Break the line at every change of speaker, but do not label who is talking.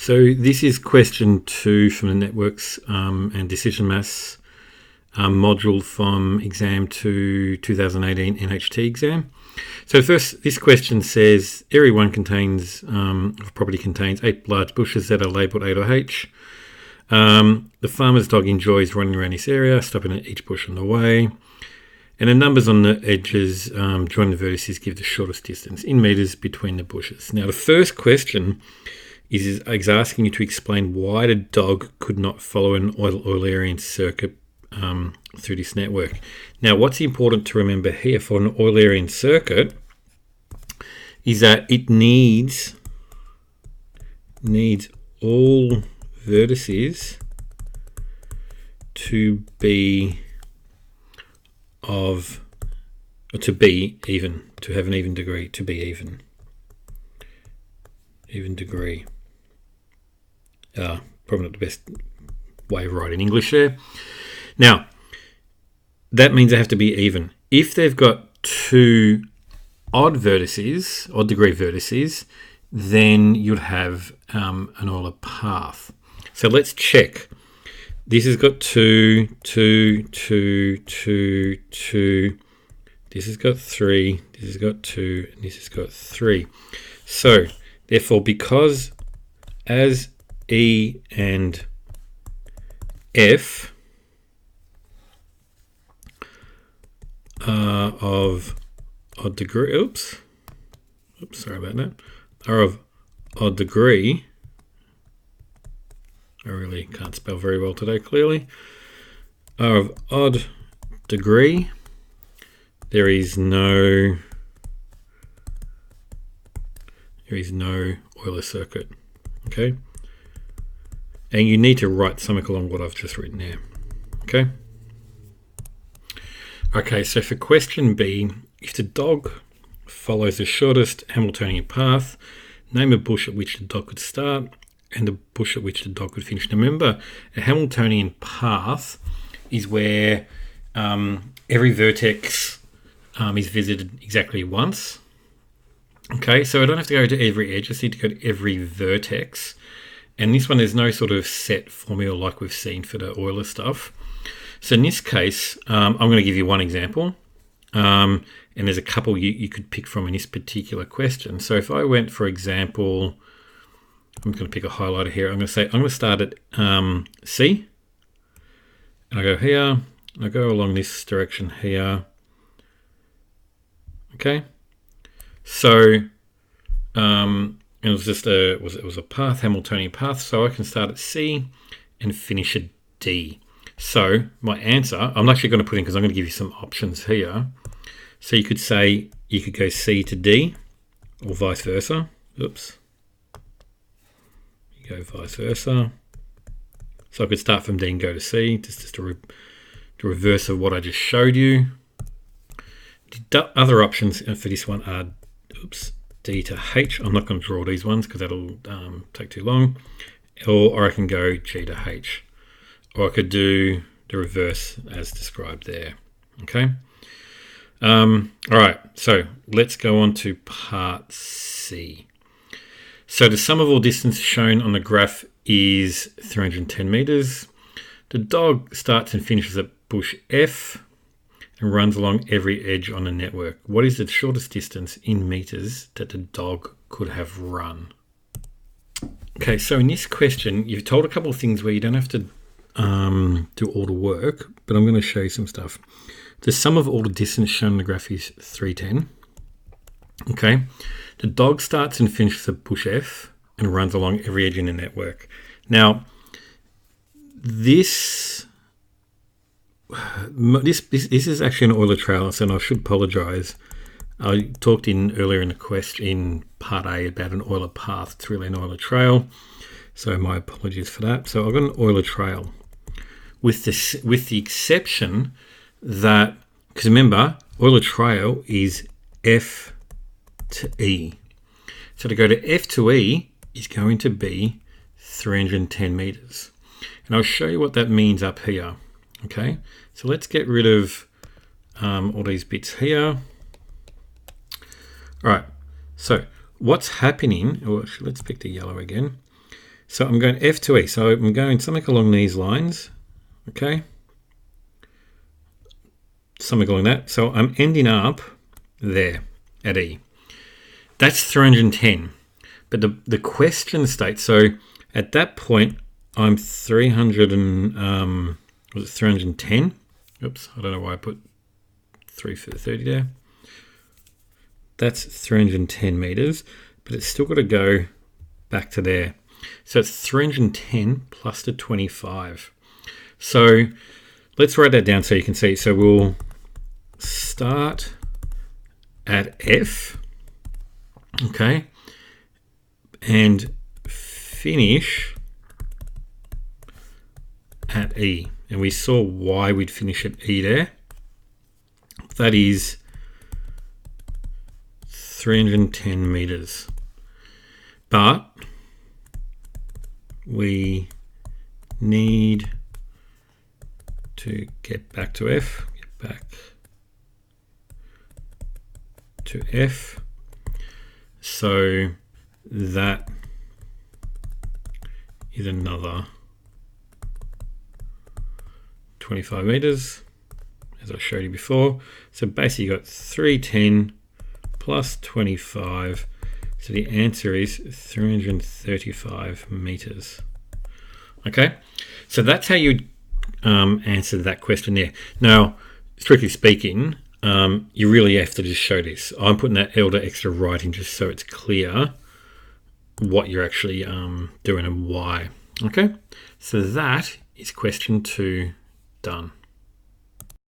So this is question 2 from the Networks and Decision Maths module from exam 2 2018 NHT exam. So first, this question says area 1 contains, property contains 8 large bushes that are labelled 8 or H. The farmer's dog enjoys running around this area, stopping at each bush on the way. And the numbers on the edges join the vertices give the shortest distance in metres between the bushes. Now the first question is asking you to explain why the dog could not follow an Eulerian circuit through this network. Now what's important to remember here for an Eulerian circuit is that it needs all vertices to be even, to have an even degree, to be even degree. Probably not the best way of writing English there. Now, that means they have to be even. If they've got 2 odd vertices, odd degree vertices, then you'd have an Euler path. So let's check. This has got 2, 2, 2, 2, 2. This has got 3, this has got 2, and this has got 3. So, therefore, because as E and F are of odd degree, sorry about that, are of odd degree, I really can't spell very well today, clearly, are of odd degree, there is no Euler circuit, okay? And you need to write something along what I've just written there, okay? Okay, so for question B, if the dog follows the shortest Hamiltonian path, name a bush at which the dog could start and the bush at which the dog could finish. Now remember, a Hamiltonian path is where every vertex is visited exactly once. Okay, so I don't have to go to every edge, I just need to go to every vertex. And this one, there's no sort of set formula like we've seen for the Euler stuff. So in this case, I'm going to give you one example. And there's a couple you could pick from in this particular question. So if I went, for example, I'm going to pick a highlighter here. I'm going to say, I'm going to start at C. And I go here. And I go along this direction here. Okay. So, it was just it was a path, Hamiltonian path. So I can start at C and finish at D. So my answer, I'm actually going to put in, because I'm going to give you some options here. So you could say, you could go C to D or vice versa. Oops. You go vice versa. So I could start from D and go to C. Just the reverse of what I just showed you. The other options for this one are, D to H. I'm not going to draw these ones because that'll take too long. Or I can go G to H. Or I could do the reverse as described there. Okay. All right. So let's go on to part C. So the sum of all distance shown on the graph is 310 meters. The dog starts and finishes at bush F and runs along every edge on the network. What is the shortest distance in meters that the dog could have run? Okay, so in this question, you've told a couple of things where you don't have to do all the work, but I'm going to show you some stuff. The sum of all the distance shown on the graph is 310. Okay, the dog starts and finishes at bush F and runs along every edge in the network. Now, this is actually an Euler trail, and I should apologise. I talked earlier in the question in part A about an Euler path. It's really an Euler trail, so my apologies for that. So I've got an Euler trail with the exception that, because remember, Euler trail is F to E. So to go to F to E is going to be 310 meters, and I'll show you what that means up here. Okay, so let's get rid of all these bits here. All right, so what's happening, or let's pick the yellow again. So I'm going F to E. So I'm going something along these lines. Okay. Something along that. So I'm ending up there at E. That's 310. But the question states, so at that point, I'm 300 and, was it 310? Oops, I don't know why I put 3 for the 30 there. That's 310 meters, but it's still got to go back to there. So it's 310 plus the 25. So let's write that down so you can see. So we'll start at F, okay, and finish at E. And we saw why we'd finish at E there. That is 310 meters. But we need to get back to F, get back to F. So that is another 25 meters, as I showed you before. So basically you got 310 plus 25. So the answer is 335 meters. Okay, so that's how you answer that question there. Now, strictly speaking, you really have to just show this. I'm putting that elder extra writing just so it's clear what you're actually doing and why. Okay, so that is question 2 done.